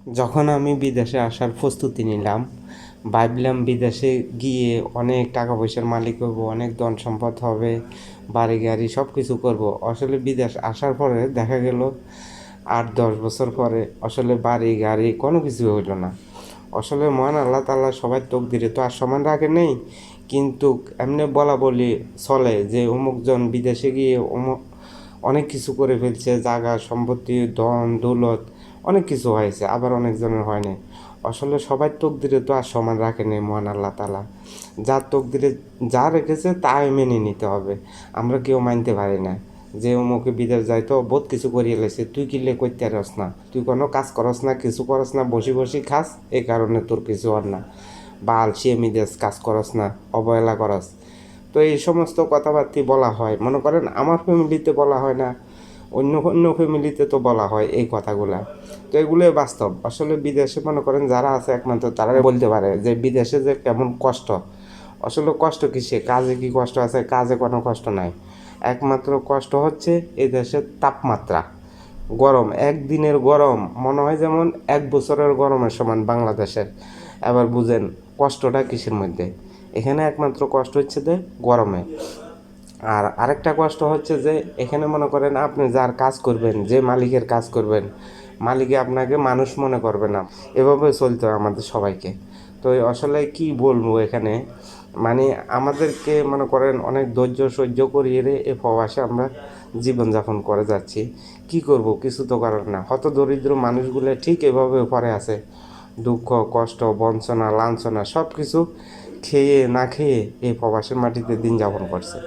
যখন আমি বিদেশে আসার প্রস্তুতি নিলাম, ভাবলাম বিদেশে গিয়ে অনেক টাকা পয়সার মালিক হব, অনেক ধন সম্পদ হবে, বাড়ি গাড়ি সব কিছু করবো। আসলে বিদেশ আসার পরে দেখা গেল 8-10 বছর পরে আসলে বাড়ি গাড়ি কোনো কিছু হইল না। আসলে মহান আল্লাহ তাআলা সবার তকদিরে তো আর সমান রাখে নেই, কিন্তু এমনি বলা বলি চলে যে অমুকজন বিদেশে গিয়ে অনেক কিছু করে ফেলছে, জায়গা সম্পত্তি ধন দৌলত অনেক কিছু হয়েছে, আবার অনেকজনের হয় নাই। আসলে সবার তকদিরে তো আর সমান রাখে নেই মহান আল্লাহ তাআলা। যার তকদিরে যা রেখেছে তাই মেনে নিতে হবে। আমরা কেউ মানতে পারি না যে অমুকে বিদেশ যায় তো বহুত কিছু করিয়ে লেছে, তুই কিনলে করতে পারস না, তুই কোনো কাজ করস না, কিছু করস না, বসে বসে খাস, এই কারণে তোর কিছু হর না, বা আলসিয়ামি দেশ কাজ করস না, অবহেলা করস। তো এই সমস্ত কথাবার্তা বলা হয়, মনে করেন আমার ফ্যামিলিতে বলা হয় না, অন্য অন্য ফ্যামিলিতে তো বলা হয় এই কথাগুলা। তো এগুলোই বাস্তব। আসলে বিদেশে মনে করেন যারা আছে একমাত্র তারাই বলতে পারে যে বিদেশে যে কেমন কষ্ট। আসলে কষ্ট কিসে, কাজে কি কষ্ট আছে? কাজে কোনো কষ্ট নাই। একমাত্র কষ্ট হচ্ছে এই দেশের তাপমাত্রা, গরম। একদিনের গরম মনে হয় যেমন 1 বছরের গরমের সমান বাংলাদেশের। এবার বুঝেন কষ্টটা কিসের মধ্যে। এখানে একমাত্র কষ্ট হচ্ছে যে গরমে। আর আরেকটা কষ্ট হচ্ছে যে এখানে মনে করেন আপনি যার কাজ করবেন, যে মালিকের কাজ করবেন, মালিকে আপনাকে মানুষ মনে করবে না। এভাবে চলতে হয় আমাদের সবাইকে। তো আসলে কি বলবো এখানে, মানে আমাদেরকে মনে করেন অনেক ধৈর্য সহ্য করিয়ে এ প্রবাসে আমরা জীবনযাপন করে যাচ্ছি। কি করব, কিছু তো করার না। হত দরিদ্র মানুষগুলো ঠিক এভাবে পড়ে আছে, দুঃখ কষ্ট বঞ্চনা লাঞ্ছনা সব কিছু খেয়ে না খেয়ে এই প্রবাসের মাটিতে দিন যাপন করছে।